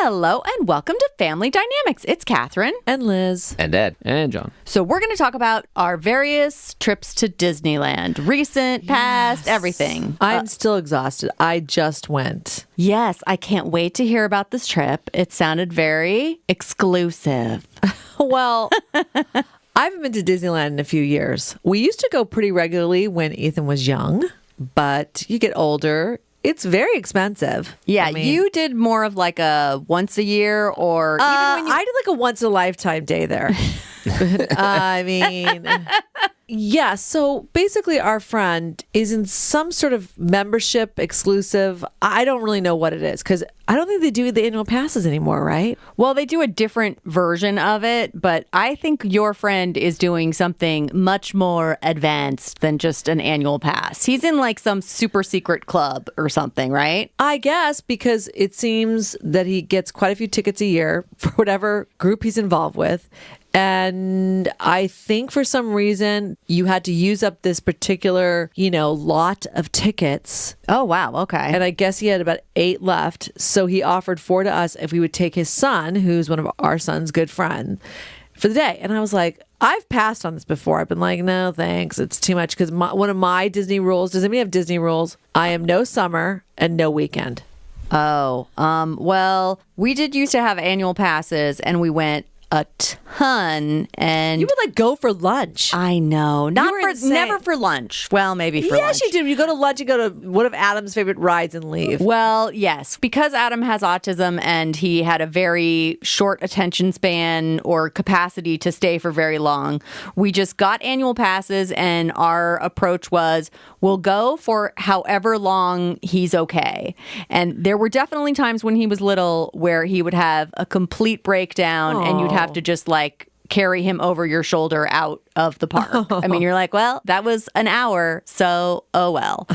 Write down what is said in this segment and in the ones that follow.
Hello and welcome to Family DynamiKs. It's Katherine. And Liz. And Ed. And John. So we're going to talk about our various trips to Disneyland. Recent, past, everything. I'm still exhausted. I just went. Yes, I can't wait to hear about this trip. It sounded very exclusive. Well, I haven't been to Disneyland in a few years. We used to go pretty regularly when Ethan was young, but you get older. It's very expensive. Yeah, you did more of like a once a year or even when you... I did like a once in a lifetime day there. Yeah, so basically our friend is in some sort of membership exclusive. I don't really know what it is because I don't think they do the annual passes anymore, right? Well, they do a different version of it, but I think your friend is doing something much more advanced than just an annual pass. He's in like some super secret club or something, right? I guess because it seems that he gets quite a few tickets a year for whatever group he's involved with. And I think for some reason you had to use up this particular, lot of tickets. Oh, wow. Okay. And I guess he had about 8 left. So he offered 4 to us if we would take his son, who's one of our son's good friends, for the day. And I was like, I've passed on this before. I've been like, no, thanks. It's too much. Because one of my Disney rules, does anybody have Disney rules? I am no summer and no weekend. Oh, well, we did used to have annual passes and we went a ton, and you would go for lunch. I know, never for lunch. Well, maybe for lunch. Yes, you do. You go to lunch, you go to one of Adam's favorite rides and leave. Well, yes, because Adam has autism and he had a very short attention span or capacity to stay for very long. We just got annual passes, and our approach was we'll go for however long he's okay. And there were definitely times when he was little where he would have a complete breakdown, and you'd have to just carry him over your shoulder out of the park. I mean, you're like, well, that was an hour, so oh well.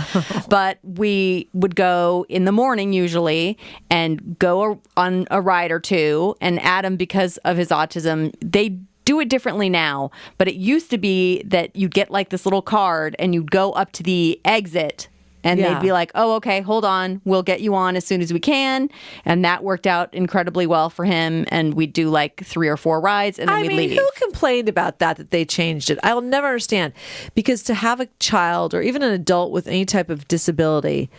But we would go in the morning usually and go on a ride or two. And Adam, because of his autism, they do it differently now. But it used to be that you'd get this little card and you'd go up to the exit. And they'd be like, oh, okay, hold on. We'll get you on as soon as we can. And that worked out incredibly well for him. And we'd do 3 or 4 rides and then we'd leave. Who complained about that they changed it? I'll never understand. Because to have a child or even an adult with any type of disability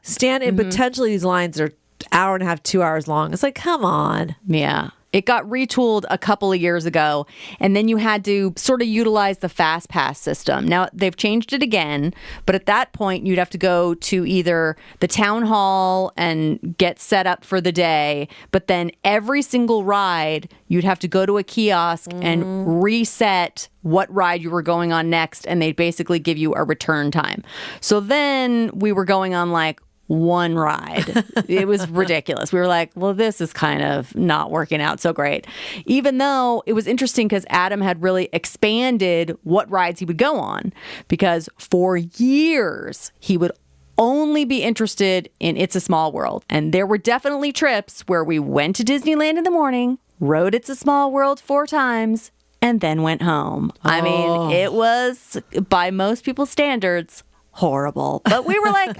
stand in potentially these lines that are hour and a half, 2 hours long. It's like, come on. Yeah. It got retooled a couple of years ago, and then you had to sort of utilize the Fast Pass system. Now, they've changed it again, but at that point, you'd have to go to either the town hall and get set up for the day, but then every single ride, you'd have to go to a kiosk and reset what ride you were going on next, and they'd basically give you a return time. So then we were going on one ride. It was ridiculous. We were like, well, this is kind of not working out so great. Even though it was interesting because Adam had really expanded what rides he would go on, because for years he would only be interested in It's a Small World. And there were definitely trips where we went to Disneyland in the morning, rode It's a Small World 4 times, and then went home. I mean, it was, by most people's standards, horrible, but we were like,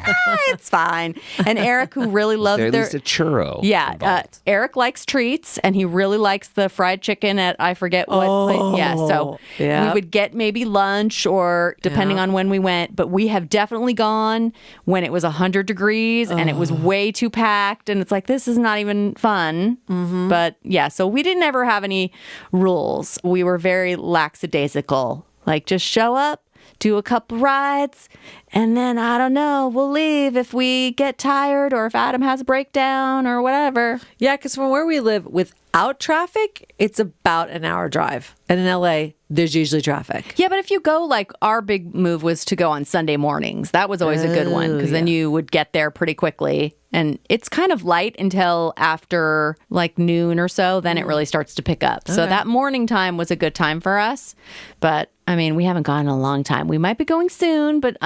it's fine. And Eric, who really loves at least a churro. Yeah, Eric likes treats, and he really likes the fried chicken at I forget what place. Yeah, so we would get maybe lunch or depending on when we went. But we have definitely gone when it was 100 degrees and it was way too packed, and it's like, this is not even fun. But yeah, so we didn't ever have any rules. We were very lackadaisical. Just show up, do a couple rides, and then, I don't know, we'll leave if we get tired or if Adam has a breakdown or whatever. Yeah, because from where we live, without traffic, it's about an hour drive. And in LA, there's usually traffic. Yeah, but if you go, our big move was to go on Sunday mornings. That was always a good one, because then you would get there pretty quickly. And it's kind of light until after noon or so. Then it really starts to pick up. Okay. So that morning time was a good time for us. But I mean, we haven't gone in a long time. We might be going soon, but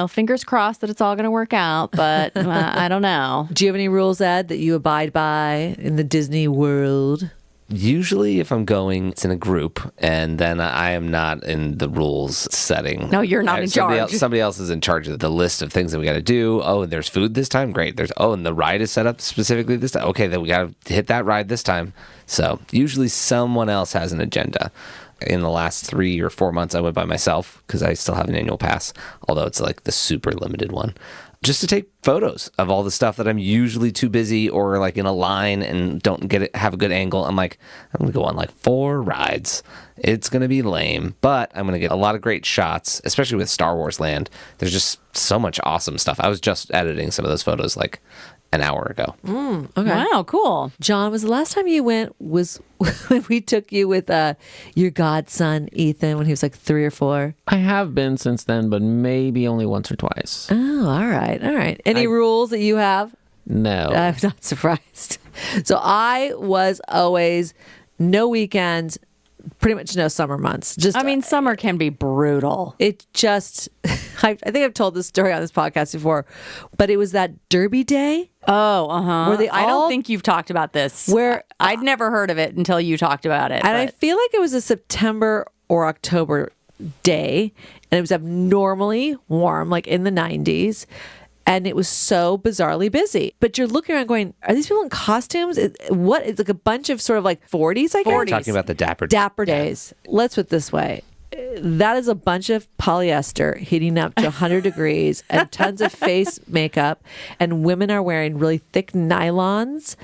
fingers crossed that it's all going to work out. But I don't know. Do you have any rules, Ed, that you abide by in the Disney world? Usually if I'm going, it's in a group, and then I am not in the rules setting. No, you're not in charge. Somebody else is in charge of the list of things that we got to do. Oh, and there's food this time? Great. And the ride is set up specifically this time? Okay, then we got to hit that ride this time. So usually someone else has an agenda. In the last 3 or 4 months, I went by myself because I still have an annual pass, although it's like the super limited one, just to take photos of all the stuff that I'm usually too busy or like in a line and don't have a good angle. I'm like, I'm going to go on like 4 rides. It's going to be lame, but I'm going to get a lot of great shots, especially with Star Wars Land. There's just so much awesome stuff. I was just editing some of those photos like an hour ago. Okay. Wow, cool. John, was the last time you went was when we took you with your godson, Ethan, when he was like 3 or 4? I have been since then, but maybe only once or twice. Oh, all right. Any rules that you have? No. I'm not surprised. So I was always no weekends, pretty much no summer months. Summer can be brutal. It just, I think I've told this story on this podcast before, but it was that Derby Day. Oh, uh-huh. Where I don't think you've talked about this. Where I'd never heard of it until you talked about it. And I feel like it was a September or October day, and it was abnormally warm, like in the 90s. And it was so bizarrely busy. But you're looking around going, are these people in costumes? It's like a bunch of sort of like 40s, I guess? 40s. Talking about the Dapper Days. Let's put it this way. That is a bunch of polyester heating up to 100 degrees and tons of face makeup. And women are wearing really thick nylons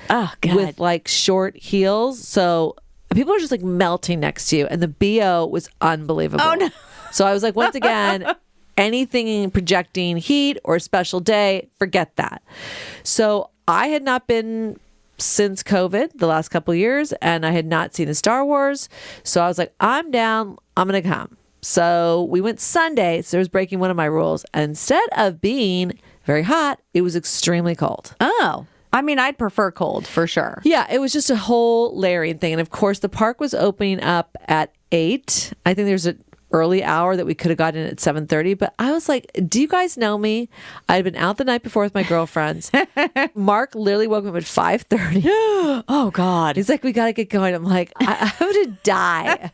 with like short heels. So people are just like melting next to you. And the BO was unbelievable. Oh, no. So I was like, once again, anything projecting heat or a special day, forget that. So I had not been since COVID the last couple of years, and I had not seen the Star Wars. So I was like, I'm down. I'm going to come. So we went Sunday. So I was breaking one of my rules. And instead of being very hot, it was extremely cold. Oh. I'd prefer cold for sure. Yeah, it was just a whole layering thing. And of course, the park was opening up at 8. I think there's an early hour that we could have gotten in at 7:30. But I was like, do you guys know me? I'd been out the night before with my girlfriends. Mark literally woke me up at 5:30. Oh, God. He's like, we got to get going. I'm like, I'm going to die.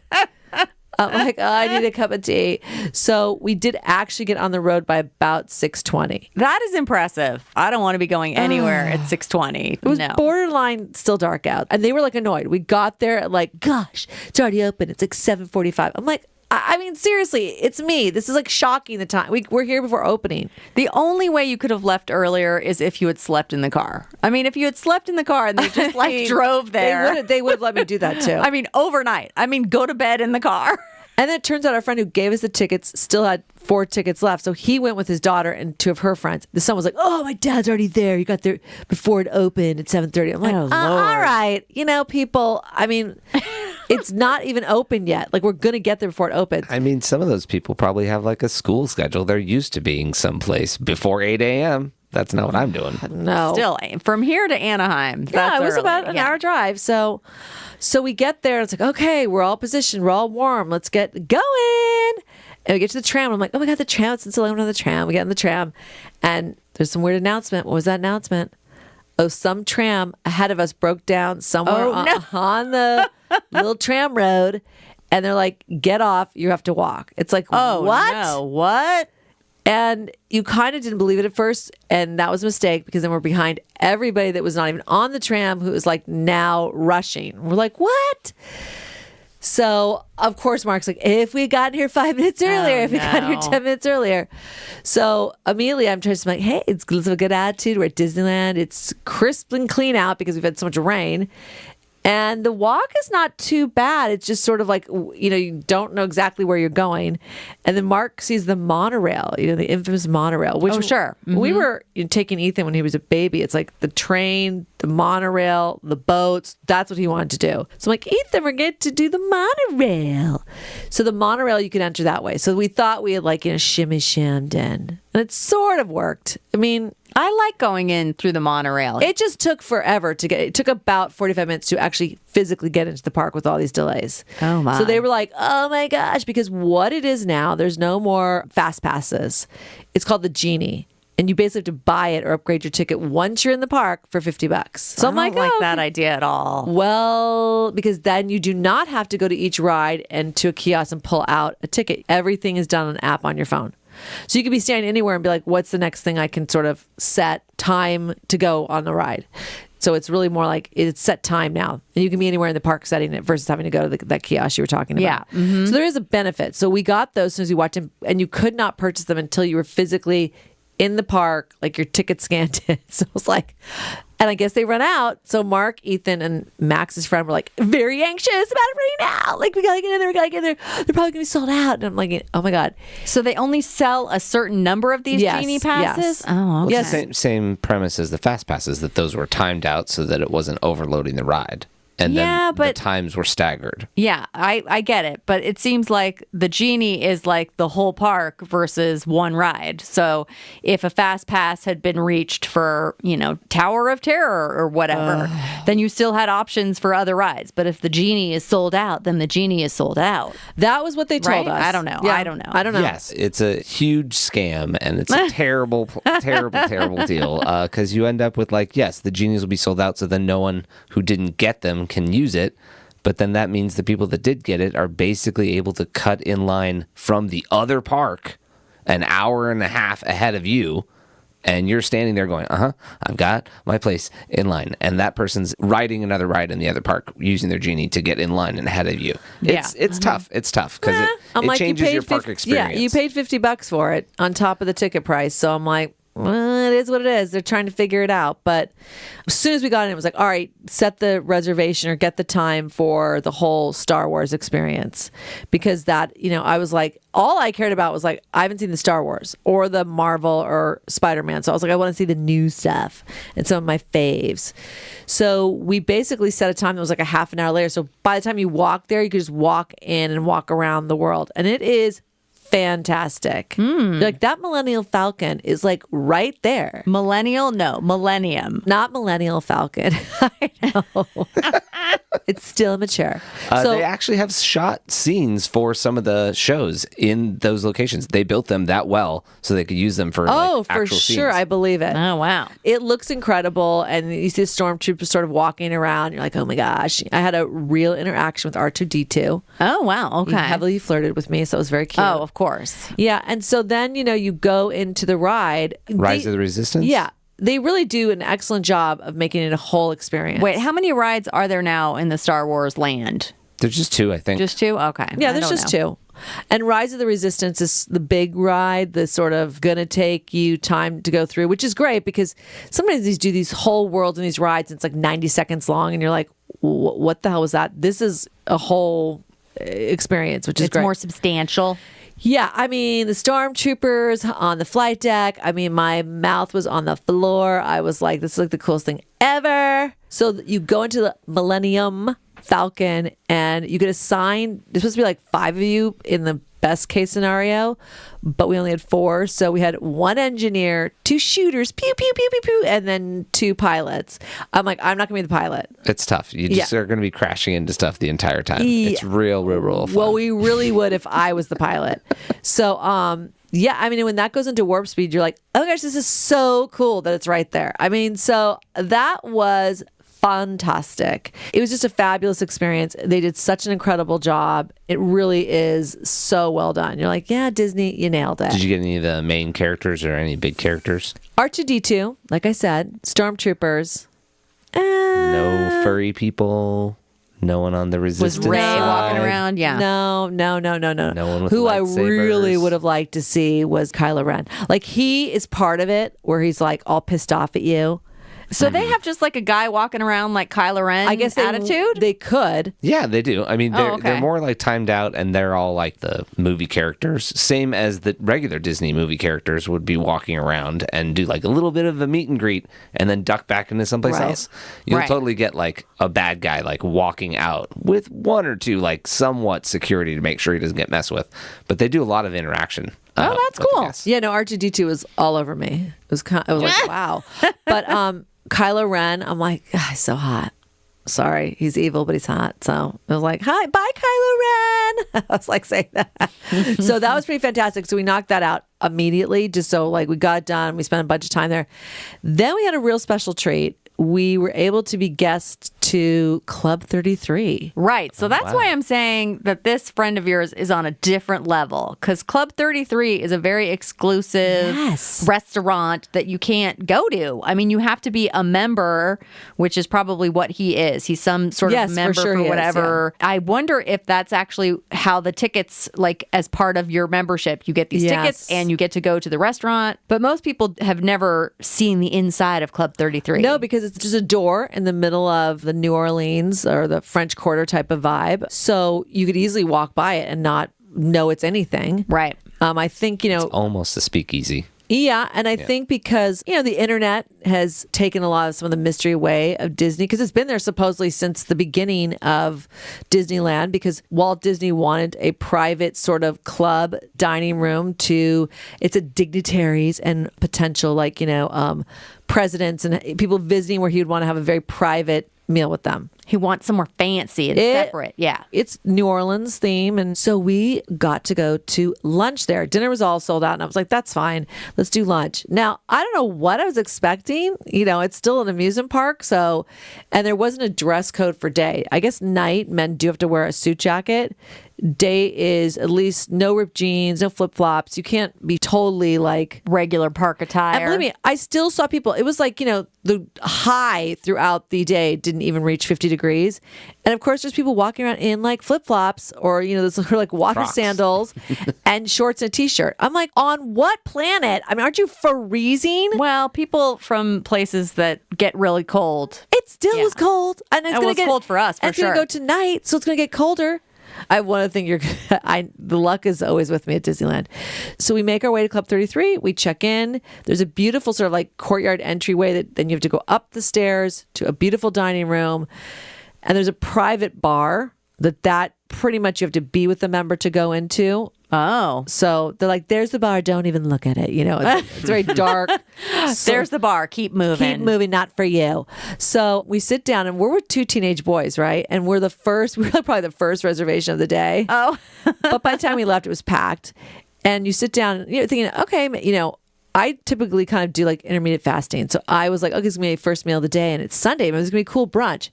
I'm like, oh, I need a cup of tea. So we did actually get on the road by about 6:20. That is impressive. I don't want to be going anywhere at 6:20. It was borderline still dark out. And they were like annoyed. We got there at like, gosh, it's already open. It's like 7:45. I'm like, seriously, it's me. This is like shocking the time. We're here before opening. The only way you could have left earlier is if you had slept in the car. If you had slept in the car and they just drove there. They would have let me do that too. Overnight. Go to bed in the car. And then it turns out our friend who gave us the tickets still had 4 tickets left. So he went with his daughter and 2 of her friends. The son was like, oh, my dad's already there. He got there before it opened at 7:30. I'm like, Lord. All right. People, it's not even open yet. Like, we're going to get there before it opens. Some of those people probably have like a school schedule. They're used to being someplace before 8 a.m. That's not what I'm doing. No. Still, from here to Anaheim. It was about an hour drive. So we get there, and it's like, okay, we're all positioned. We're all warm. Let's get going. And we get to the tram. I'm like, oh my God, the tram. It's still on the tram. We get in the tram. And there's some weird announcement. What was that announcement? Oh, some tram ahead of us broke down somewhere on the little tram road. And they're like, get off. You have to walk. It's like, what? No, what? And you kind of didn't believe it at first. And that was a mistake because then we're behind everybody that was not even on the tram who was like now rushing. We're like, what? So, of course, Mark's like, if we got here 5 minutes earlier, if we got here 10 minutes earlier. So, immediately I'm trying to be like, hey, it's a good attitude. We're at Disneyland. It's crisp and clean out because we've had so much rain. And the walk is not too bad. It's just sort of like, you don't know exactly where you're going. And then Mark sees the monorail, the infamous monorail. Which sure. Mm-hmm. We were taking Ethan when he was a baby. It's like the train, the monorail, the boats. That's what he wanted to do. So I'm like, Ethan, we're going to do the monorail. So the monorail, you can enter that way. So we thought we had shimmy shammed in. And it sort of worked. I like going in through the monorail. It just took forever to get. It took about 45 minutes to actually physically get into the park with all these delays. Oh my! So they were like, "Oh my gosh!" Because what it is now, there's no more fast passes. It's called the Genie, And you basically have to buy it or upgrade your ticket once you're in the park for $50. So I'm I don't like oh, that idea at all. well, because then you do not have to go to each ride and to a kiosk and pull out a ticket. Everything is done on an app on your phone. So you could be standing anywhere and be like, what's the next thing I can sort of set time to go on the ride? So it's really more like it's set time now. And you can be anywhere in the park setting it versus having to go to that kiosk you were talking about. Yeah. Mm-hmm. So there is a benefit. So we got those as soon as we watched them, and you could not purchase them until you were physically in the park, like your ticket scanned in. So it was like, and I guess they run out. So Mark, Ethan, and Max's friend were like very anxious about it right now. Like, we gotta get in there, we gotta get in there. They're probably gonna be sold out. And I'm like, oh my God. So they only sell a certain number of these Yes, Genie passes? yes. Oh, okay. Yes. Same premise as the fast passes, that those were timed out so that it wasn't overloading the ride. And Yeah, then the but- times were staggered. Yeah, I get it. But it seems like the Genie is like the whole park versus one ride. So if a fast pass had been reached for, Tower of Terror or whatever, then you still had options for other rides. But if the Genie is sold out, then the Genie is sold out. That was what they told Right? us. I don't know. Yeah, I don't know. I don't know. Yes, it's a huge scam, and it's a terrible, terrible deal. Because you end up with yes, the Genies will be sold out, so then no one who didn't get them can use it. But then that means the people that did get it are basically able to cut in line from the other park an hour and a half ahead of you. And you're standing there going, I've got my place in line. And that person's riding another ride in the other park using their Genie to get in line and ahead of you. It's tough. It's tough because it changes your park experience. Yeah, you paid $50 for it on top of the ticket price. So I'm like, well, it is what it is. They're trying to figure it out. But as soon as we got in, it was like, all right, set the reservation or get the time for the whole Star Wars experience. Because that, I was like, all I cared about was like, I haven't seen the Star Wars or the Marvel or Spider-Man. So I was like, I want to see the new stuff and some of my faves. So we basically set a time that was like a half an hour later. So by the time you walk there, you could just walk in and walk around the world. And it is fantastic. Like that Millennial Falcon is like right there. Millennial? No, Millennium. Not Millennial Falcon. I know. It's still mature. They actually have shot scenes for some of the shows in those locations. They built them that well so they could use them for for actual sure. scenes. I believe it. Oh, wow. It looks incredible. And you see the stormtroopers sort of walking around. You're like, oh my gosh. I had a real interaction with R2-D2. Oh, wow. He Okay. heavily flirted with me. So it was very cute. Oh, of course. Yeah. And so then, you go into the ride. Rise of the Resistance? Yeah. They really do an excellent job of making it a whole experience. Wait, how many rides are there now in the Star Wars land? There's just two, I think. Just two? Okay. Yeah, I there's don't just know. two. And Rise of the Resistance is the big ride that's sort of going to take you time to go through, which is great because sometimes these do these whole worlds and these rides, and it's like 90 seconds long, and you're like, what the hell was that? This is a whole experience, which is It's great. more substantial. Yeah, I mean, the stormtroopers on the flight deck. I mean, my mouth was on the floor. I was like, this is like the coolest thing ever. So you go into the Millennium Falcon and you get assigned, there's supposed to be like 5 of you in the best case scenario, but we only had 4. So we had 1 engineer, 2 shooters, pew, pew, pew, pew, pew, and then 2 pilots. I'm like, I'm not going to be the pilot. It's tough. You just are going to be crashing into stuff the entire time. It's real fun. Well, we really would if I was the pilot. So, yeah, I mean, when that goes into warp speed, you're like, oh my gosh, this is so cool that it's right there. I mean, so that was fantastic. It was just a fabulous experience. They did such an incredible job. It really is so well done. You're like, yeah, Disney, you nailed it. Did you get any of the main characters or any big characters? R2-D2, like I said, stormtroopers. No furry people. No one on the Resistance Was Ray side. walking around? Yeah. No. No one with Who I lightsabers. really would have liked to see was Kylo Ren. Like, he is part of it where he's like all pissed off at you. So they have just like a guy walking around like Kylo Ren I guess attitude? they could. Yeah, they do. I mean, Oh, they're okay. more like timed out, and they're all like the movie characters, same as the regular Disney movie characters would be walking around and do like a little bit of a meet and greet, and then duck back into someplace Right. else. You'll Right. totally get like a bad guy like walking out with 1 or 2 like somewhat security to make sure he doesn't get messed with. But they do a lot of interaction. Oh, that's with the cool. guests. Yeah, no, R2-D2 was all over me. It was I was like, wow. But Kylo Ren, I'm like, God, he's so hot. sorry, he's evil, but he's hot. So I was like, hi, bye, Kylo Ren. I was like saying that. So that was pretty fantastic. So we knocked that out immediately, just so like we got done. We spent a bunch of time there. Then we had a real special treat. We were able to be guests to Club 33. Right. So that's why I'm saying that this friend of yours is on a different level, because Club 33 is a very exclusive restaurant that you can't go to. I mean, you have to be a member, which is probably what he is. He's some sort of member for whatever. I wonder if that's actually how the tickets, like as part of your membership, you get these tickets and you get to go to the restaurant. But most people have never seen the inside of Club 33. No, because it's just a door in the middle of the New Orleans or the French Quarter type of vibe. So you could easily walk by it and not know it's anything. Right. I think, It's almost a speakeasy. Yeah, and I think because, the internet has taken a lot of some of the mystery away of Disney, because it's been there supposedly since the beginning of Disneyland, because Walt Disney wanted a private sort of club dining room it's a dignitaries and potential presidents and people visiting, where he would want to have a very private meal with them. He wants somewhere fancy and separate. Yeah. It's New Orleans theme. And so we got to go to lunch there. Dinner was all sold out. And I was like, that's fine. Let's do lunch. Now, I don't know what I was expecting. It's still an amusement park. So, and there wasn't a dress code for day. I guess night, men do have to wear a suit jacket. Day is at least no ripped jeans, no flip flops. You can't be totally like regular park attire. And believe me, I still saw people. It was like, the high throughout the day didn't even reach 50 degrees. And of course, there's people walking around in like flip flops or, those sort of like water Crocs. sandals and shorts and a t-shirt. I'm like, on what planet? I mean, aren't you freezing? Well, people from places that get really cold. It still is cold. And it's going to get cold for us, for It's going to go tonight, so it's going to get colder. I want to think the luck is always with me at Disneyland. So we make our way to Club 33. We check in. There's a beautiful sort of like courtyard entryway that then you have to go up the stairs to a beautiful dining room. And there's a private bar that pretty much you have to be with the member to go into. Oh. So they're like, there's the bar. Don't even look at it. It's very dark. There's the bar. Keep moving. Keep moving, not for you. So we sit down and we're with two teenage boys, right? And we're probably the first reservation of the day. Oh. But by the time we left, it was packed. And you sit down, thinking, okay, I typically kind of do like intermittent fasting. So I was like, okay, it's going to be my first meal of the day and it's Sunday, but it's going to be a cool brunch.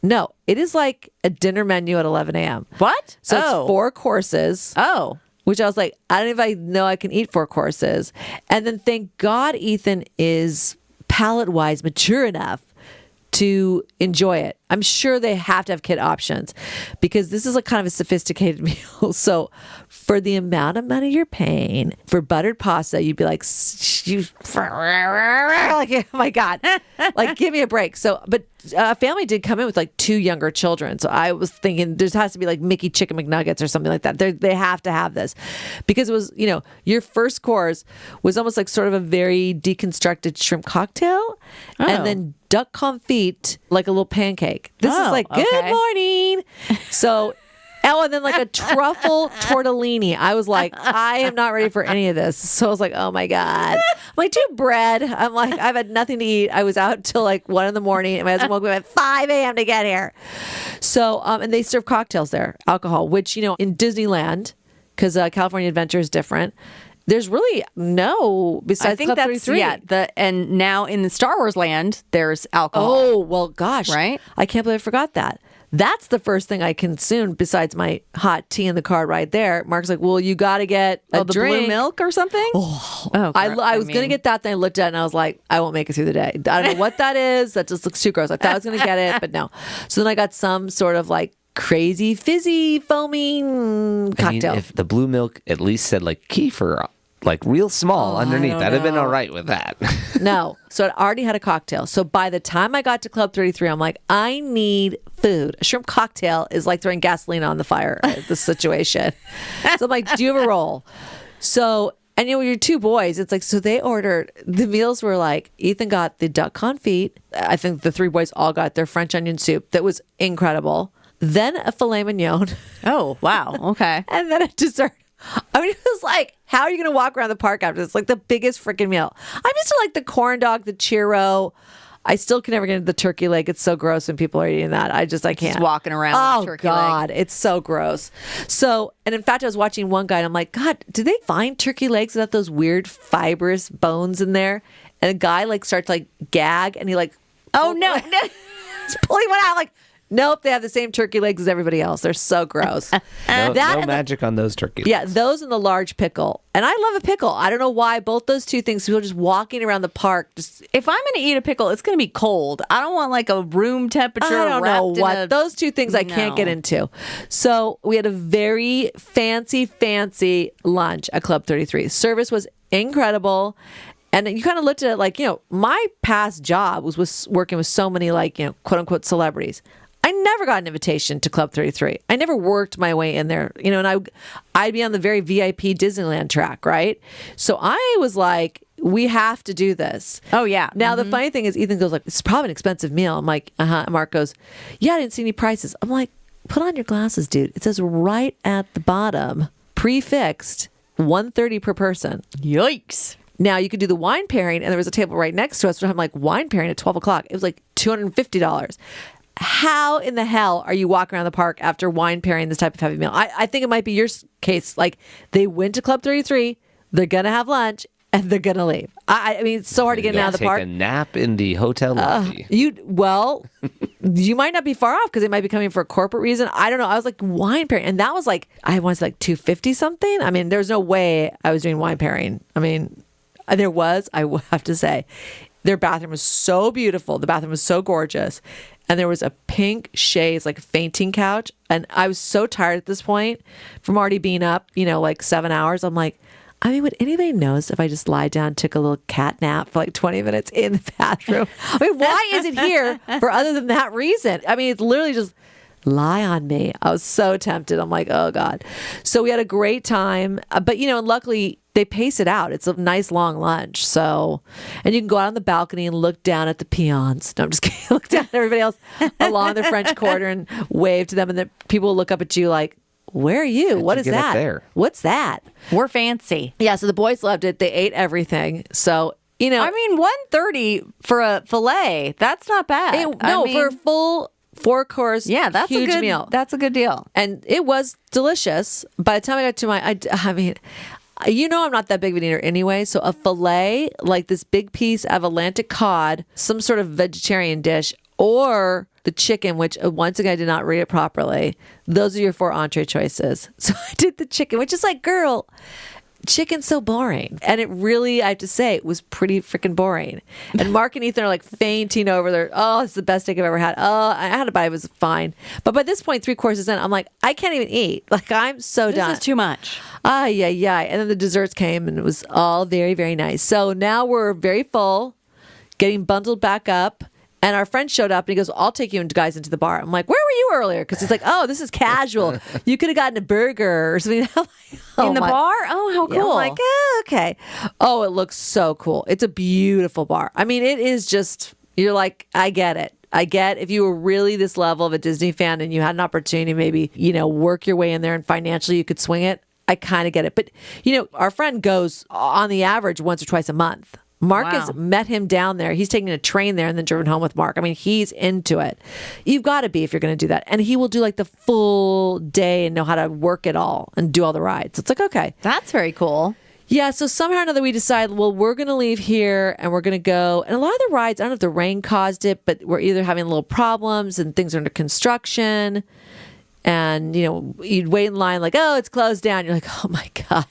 No, it is like a dinner menu at 11 a.m. What? So it's 4 courses. Oh. Which I was like, I don't know if I know I can eat 4 courses. And then thank God Ethan is palate-wise mature enough to enjoy it. I'm sure they have to have kid options because this is a kind of a sophisticated meal. So for the amount of money you're paying for buttered pasta, you'd be like, oh my God, like give me a break. So, but a family did come in with like 2 younger children. So I was thinking there has to be like Mickey Chicken McNuggets or something like that. They have to have this because it was, your first course was almost like sort of a very deconstructed shrimp cocktail and then duck confit, like a little pancake. This is like, good morning. So, and then like a truffle tortellini. I was like, I am not ready for any of this. So I was like, oh my God. I'm like, do bread. I'm like, I've had nothing to eat. I was out till like 1 a.m. and my husband woke me up at 5 a.m. to get here. So, and they serve cocktails there, alcohol, which, in Disneyland, because California Adventure is different. There's really no besides Club 33. And now in the Star Wars land, there's alcohol. Oh, well, gosh. Right? I can't believe I forgot that. That's the first thing I consumed besides my hot tea in the car right there. Mark's like, well, you got to get a the drink. blue milk or something? I was going to get that. Then I looked at it and I was like, I won't make it through the day. I don't know what that is. That just looks too gross. I thought I was going to get it, but no. So then I got some sort of like crazy fizzy foaming cocktail. If the blue milk at least said like kefir, like real small underneath, I'd have been all right with that. No. So I already had a cocktail. So by the time I got to Club 33, I'm like, I need food. A shrimp cocktail is like throwing gasoline on the fire at this situation. So I'm like, do you have a roll? So, and you're 2 boys. It's like, so they ordered, the meals were like, Ethan got the duck confit. I think the 3 boys all got their French onion soup. That was incredible. Then a filet mignon. Oh, wow. Okay. And then a dessert. I mean, it was like, how are you going to walk around the park after this? Like the biggest freaking meal. I'm used to like the corn dog, the churro. I still can never get into the turkey leg. It's so gross when people are eating that. I can't. Just walking around Oh, with turkey God. leg. It's so gross. So, and in fact, I was watching one guy and I'm like, God, do they find turkey legs without those weird fibrous bones in there? And the guy like starts like gag and he like, Oh, no. he's pulling one out. Like, nope, they have the same turkey legs as everybody else. They're so gross. No and magic on those turkeys. Yeah, those and the large pickle. And I love a pickle. I don't know why. Both those two things, people just walking around the park. Just If I'm going to eat a pickle, it's going to be cold. I don't want like a room temperature. I don't know wrapped in what. a- Those two things I can't get No. into. So we had a very fancy lunch at Club 33. Service was incredible. And you kind of looked at it like, my past job was working with so many like, quote unquote celebrities. I never got an invitation to Club 33. I never worked my way in there, and I'd be on the very VIP Disneyland track, right? So I was like, we have to do this. Oh, yeah. Now, the funny thing is, Ethan goes like, it's probably an expensive meal. I'm like, uh-huh. And Mark goes, yeah, I didn't see any prices. I'm like, put on your glasses, dude. It says right at the bottom, prefixed, $130 per person. Yikes. Now you could do the wine pairing, and there was a table right next to us. So I'm like, wine pairing at 12 o'clock. It was like $250. How in the hell are you walking around the park after wine pairing this type of heavy meal? I think it might be your case. Like they went to Club 33, they're going to have lunch, and they're going to leave. I mean, it's so hard to get out of the park. Take a nap in the hotel lobby. You might not be far off because they might be coming for a corporate reason. I don't know. I was like wine pairing, and that was like I want to say like $250 something. I mean, there's no way I was doing wine pairing. I mean, there was. I will have to say, their bathroom was so beautiful. The bathroom was so gorgeous. And there was a pink chaise, like fainting couch. And I was so tired at this point from already being up, like 7 hours. I'm like, I mean, would anybody notice if I just lied down, took a little cat nap for like 20 minutes in the bathroom? I mean, why is it here for other than that reason? I mean, it's literally just lie on me. I was so tempted. I'm like, oh God. So we had a great time. But, and luckily they pace it out. It's a nice long lunch. So, and you can go out on the balcony and look down at the peons. No, I'm just kidding. Look down at everybody else along the French Quarter and wave to them. And then people will look up at you like, where are you? What is get up that? there? What's that? We're fancy. Yeah. So the boys loved it. They ate everything. So, I mean, $130 for a fillet. That's not bad. for a full 4-course, yeah, that's huge a good meal. That's a good deal. And it was delicious. By the time I got to I mean, I'm not that big of an eater anyway. So a fillet, like this big piece of Atlantic cod, some sort of vegetarian dish, or the chicken, which once again I did not read it properly. Those are your 4 entree choices. So I did the chicken, which is like, girl, chicken's so boring. And it really, I have to say, it was pretty freaking boring. And Mark and Ethan are like fainting over there. Oh, it's the best steak I've ever had. Oh, I had a bite. It was fine. But by this point, 3 courses in, I'm like, I can't even eat. Like, I'm so done. This is too much. Yeah. And then the desserts came and it was all very, very nice. So now we're very full, getting bundled back up. And our friend showed up and he goes, I'll take you guys into the bar. I'm like, where were you earlier? Because he's like, oh, this is casual. You could have gotten a burger or something. I'm like, In the bar? Oh, how cool. Yeah, I'm like, okay. Oh, it looks so cool. It's a beautiful bar. I mean, it is just, you're like, I get it. I get if you were really this level of a Disney fan and you had an opportunity, maybe, work your way in there and financially you could swing it. I kind of get it. But, our friend goes on the average once or twice a month. Mark has met him down there. He's taking a train there and then driven home with Mark. I mean, he's into it. You've got to be if you're going to do that. And he will do like the full day and know how to work it all and do all the rides. It's like, okay. That's very cool. Yeah, so somehow or another we decide, well, we're going to leave here and we're going to go. And a lot of the rides, I don't know if the rain caused it, but we're either having little problems and things are under construction. And, you'd wait in line like, oh, it's closed down. You're like, oh, my God.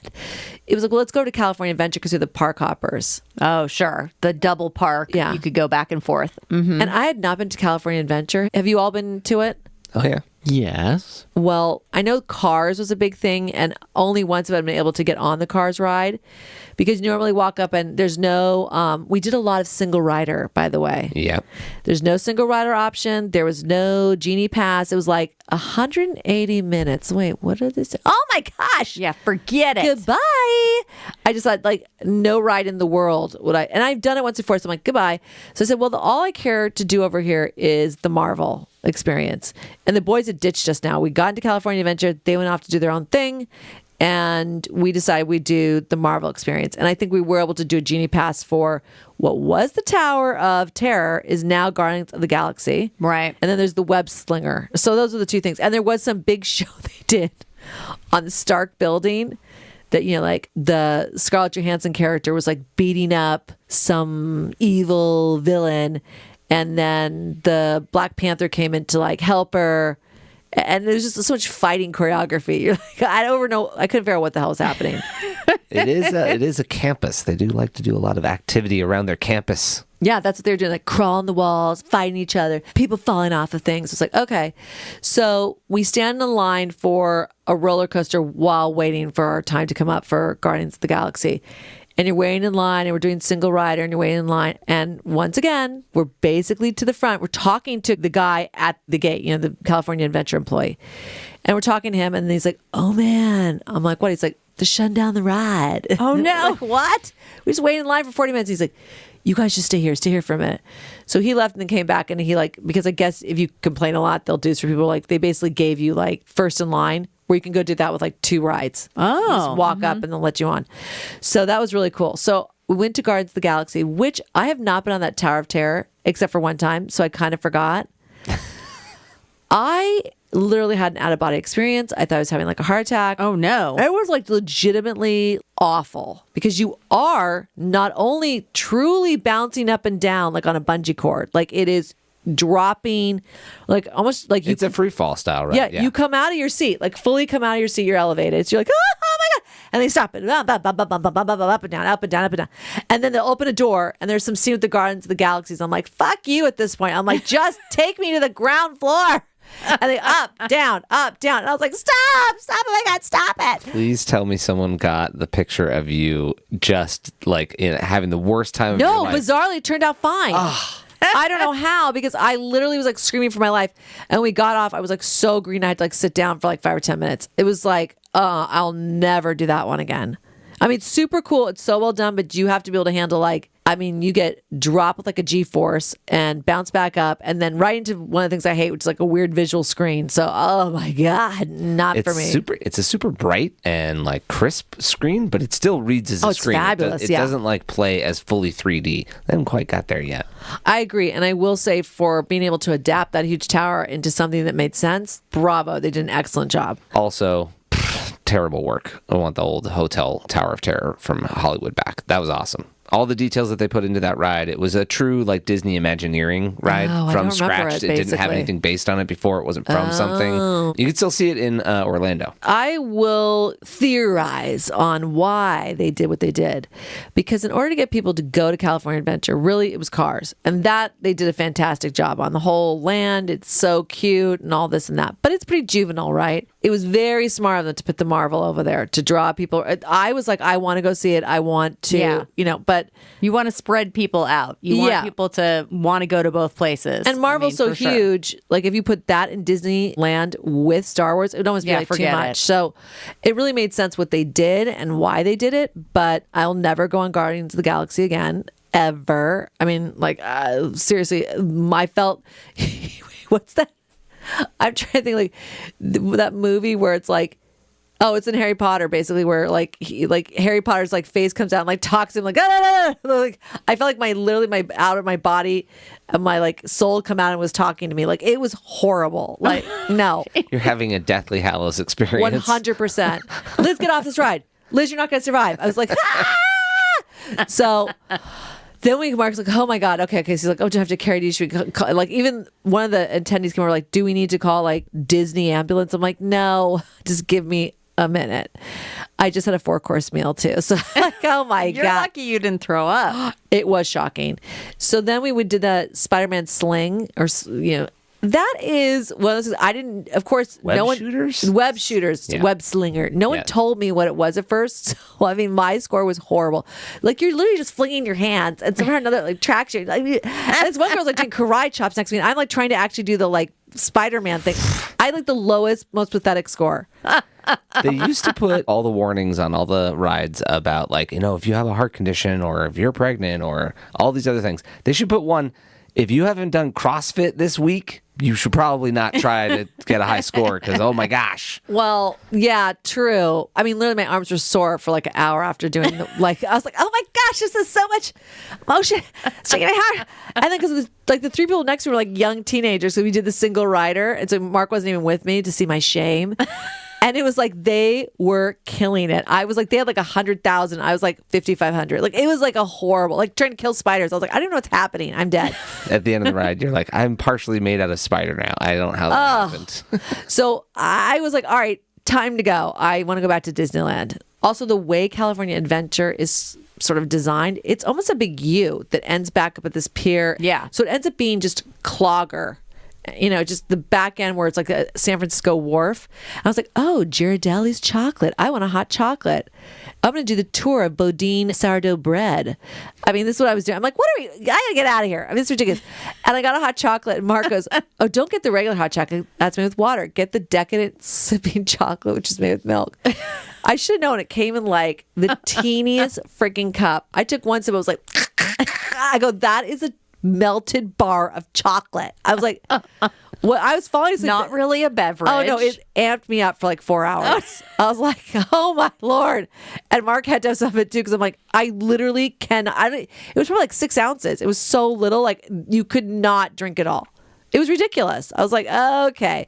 It was like, well, let's go to California Adventure because we're the park hoppers. Oh, sure. The double park. Yeah. You could go back and forth. Mm-hmm. And I had not been to California Adventure. Have you all been to it? Oh, yeah. Yes. Well, I know Cars was a big thing, and only once have I been able to get on the Cars ride because you normally walk up and there's no, we did a lot of single rider, by the way. Yeah. There's no single rider option. There was no Genie Pass. It was like 180 minutes. Wait, what are this? Oh my gosh. Yeah, forget it. Goodbye. I just thought like no ride in the world would I, and I've done it once before. So I'm like, goodbye. So I said, well, all I care to do over here is the Marvel experience. And the boys had ditched us now. We got into California Adventure. They went off to do their own thing. and we decided we'd do the Marvel experience. And I think we were able to do a Genie Pass for what was the Tower of Terror is now Guardians of the Galaxy. Right. And then there's the Web Slinger. So those are the two things. And there was some big show they did on the Stark building that, you know, like the Scarlett Johansson character was like beating up some evil villain. And then the Black Panther came in to like help her. And there's just so much fighting choreography. You're like, I don't know. I couldn't figure out what the hell was happening. It is a campus. They do like to do a lot of activity around their campus. Yeah, that's what they're doing. Like crawl on the walls, fighting each other, people falling off of things. It's like, okay. So we stand in line for a roller coaster while waiting for our time to come up for Guardians of the Galaxy. And you're waiting in line, and we're doing single rider, and you're waiting in line. And once again, we're basically to the front. We're talking to the guy at the gate, you know, the California Adventure employee. And we're talking to him, and he's like, oh, man. I'm like, what? He's like, they're shutting down the ride. Oh, no. Like, what? We just waited in line for 40 minutes. He's like, you guys should stay here for a minute. So he left and then came back, and he like, because I guess if you complain a lot, they'll do this for people. Like, they basically gave you like first in line, where you can go do that with like 2 rides. Oh. You just walk up and they'll let you on. So that was really cool. So we went to Guardians of the Galaxy, which I have not been on that Tower of Terror except for one time. So I kind of forgot. I literally had an out-of-body experience. I thought I was having like a heart attack. Oh, no. It was like legitimately awful because you are not only truly bouncing up and down like on a bungee cord, like it is dropping, like almost like It's a free fall style, right? yeah, you come out of your seat, like fully come out of your seat. You're elevated. So you're like, oh my God. And they stop it. Up and down, up and down, up and down. And then they'll open a door and there's some scene with the Guardians of the Galaxies. I'm like, fuck you at this point. I'm like, just take me to the ground floor. And they up, down, up, down. And I was like, stop, oh my God, stop it. Please tell me someone got the picture of you just like having the worst time of your No, life. bizarrely, it turned out fine. I don't know how, because I literally was like screaming for my life. And we got off. I was like so green. I had to like sit down for like 5 or 10 minutes. It was like, I'll never do that one again. I mean, it's super cool. It's so well done, but you have to be able to handle like, I mean, you get dropped with like a G-force and bounce back up and then right into one of the things I hate, which is like a weird visual screen. So, oh my God, not for me. It's a super bright and like crisp screen, but it still reads as a it's screen. fabulous, It yeah. doesn't like play as fully 3D. They haven't quite got there yet. I agree. And I will say, for being able to adapt that huge tower into something that made sense, bravo. They did an excellent job. Also, terrible work. I want the old hotel Tower of Terror from Hollywood back. That was awesome. All the details that they put into that ride. It was a true like Disney Imagineering ride Oh, I from don't remember scratch. it, It didn't have basically. anything based on it before. It wasn't from something. You can still see it in Orlando. I will theorize on why they did what they did. Because in order to get people to go to California Adventure, really it was cars. And that they did a fantastic job on. The whole land, it's so cute and all this and that. But it's pretty juvenile, right? It was very smart of them to put the Marvel over there to draw people. I was like, I want to go see it. I want to, but You want to spread people out. You want people to want to go to both places. And Marvel's so for sure. huge. Like if you put that in Disneyland with Star Wars, it would almost be like too forget much. it. So it really made sense what they did and why they did it. But I'll never go on Guardians of the Galaxy again, ever. I mean, like seriously, I felt. What's that? I'm trying to think like that movie where it's like. Oh, it's in Harry Potter, basically, where like Harry Potter's like face comes out and like talks to him like, like I felt like my out of my body and my like soul come out and was talking to me. Like it was horrible. Like no, You're having a Deathly Hallows experience. 100%. Liz, get off this ride. Liz, you're not gonna survive. I was like, ah! So. Then Mark's like, oh my God, okay. So he's like, oh, do I have to carry these? Should we call? Like even one of the attendees came over like, do we need to call like Disney ambulance? I'm like, no, just give me a minute. I just had a 4-course meal too. So like, oh my You're God. lucky you didn't throw up. It was shocking. So then we would do the Spider-Man sling or, that is one of those things I didn't, of course, Web shooters? Web shooters, Yeah. web slinger. No one Yeah. told me what it was at first. So, I mean, my score was horrible. Like, you're literally just flinging your hands and somehow or another, like, tracks you. Like, and this one girl's like doing karate chops next to me. And I'm like trying to actually do the, like, Spider-Man thing. I had, like, the lowest, most pathetic score. They used to put all the warnings on all the rides about like, if you have a heart condition or if you're pregnant or all these other things. They should put one, If you haven't done CrossFit this week, you should probably not try to get a high score because, oh my gosh. Well, yeah, true. I mean, literally, my arms were sore for like an hour after doing I was like, oh my gosh, this is so much motion. It's taking my heart. And then because the three people next to me were like young teenagers, so we did the single rider. And so Mark wasn't even with me to see my shame. And it was like they were killing it. I was like, they had like 100,000. I was like 5,500. Like it was like a horrible, like trying to kill spiders. I was like, I don't know what's happening. I'm dead. At the end of the ride, you're like, I'm partially made out of spider now. I don't know how that happened. So I was like, all right, time to go. I want to go back to Disneyland. Also, the way California Adventure is sort of designed, it's almost a big U that ends back up at this pier. Yeah. So it ends up being just clogger. Just the back end where it's like a San Francisco wharf. I was like, oh, Ghirardelli's chocolate. I want a hot chocolate. I'm going to do the tour of Bodine sourdough bread. I mean, this is what I was doing. I'm like, what are we? I got to get out of here. I mean, it's ridiculous. And I got a hot chocolate. And Mark goes, oh, don't get the regular hot chocolate. That's made with water. Get the decadent sipping chocolate, which is made with milk. I should have known it came in like the teeniest freaking cup. I took one sip. I was like, I go, that is a melted bar of chocolate. I was like, well, I was falling asleep. Not really a beverage. Oh no, it amped me up for like 4 hours. I was like, oh my Lord. And Mark had to have some of it too, because I'm like, I literally it was probably like 6 ounces. It was so little, like you could not drink it all. It was ridiculous. I was like, okay.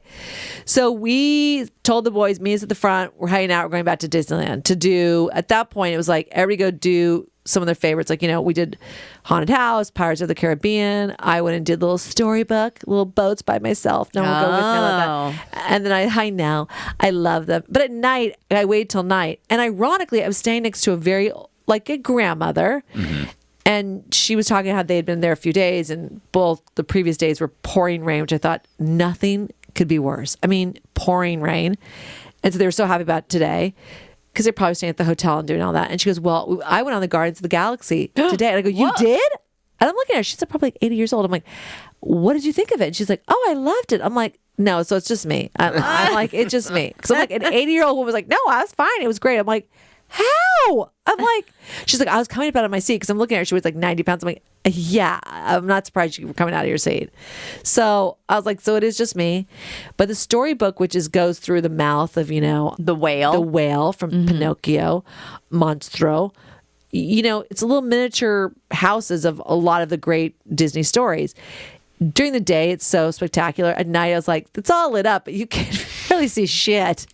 So we told the boys, me is at the front, we're hanging out, we're going back to Disneyland to do, at that point, it was like, everybody go do some of their favorites. Like, we did Haunted House, Pirates of the Caribbean. I went and did little storybook, little boats by myself. No one will go with me. I love that. And then I love them. But at night, I waited till night. And ironically, I was staying next to a grandmother. Mm-hmm. And she was talking how they had been there a few days, and both the previous days were pouring rain, which I thought nothing could be worse. I mean, pouring rain. And so they were so happy about today because they're probably staying at the hotel and doing all that. And she goes, well, I went on the Guardians of the Galaxy today. And I go, you did? And I'm looking at her. She's probably 80 years old. I'm like, what did you think of it? And she's like, oh, I loved it. I'm like, no, so it's just me. I'm like, it's just me. Because I'm like, an 80-year-old woman was like, no, I was fine. It was great. I'm like, how? I'm like, she's like, I was coming up out of my seat because I'm looking at her. She was like 90 pounds. I'm like, yeah, I'm not surprised you were coming out of your seat. So I was like, so it is just me. But the storybook, which goes through the mouth of, the whale from Pinocchio, Monstro, it's a little miniature houses of a lot of the great Disney stories. During the day, it's so spectacular. At night, I was like, it's all lit up, but you can't really see shit.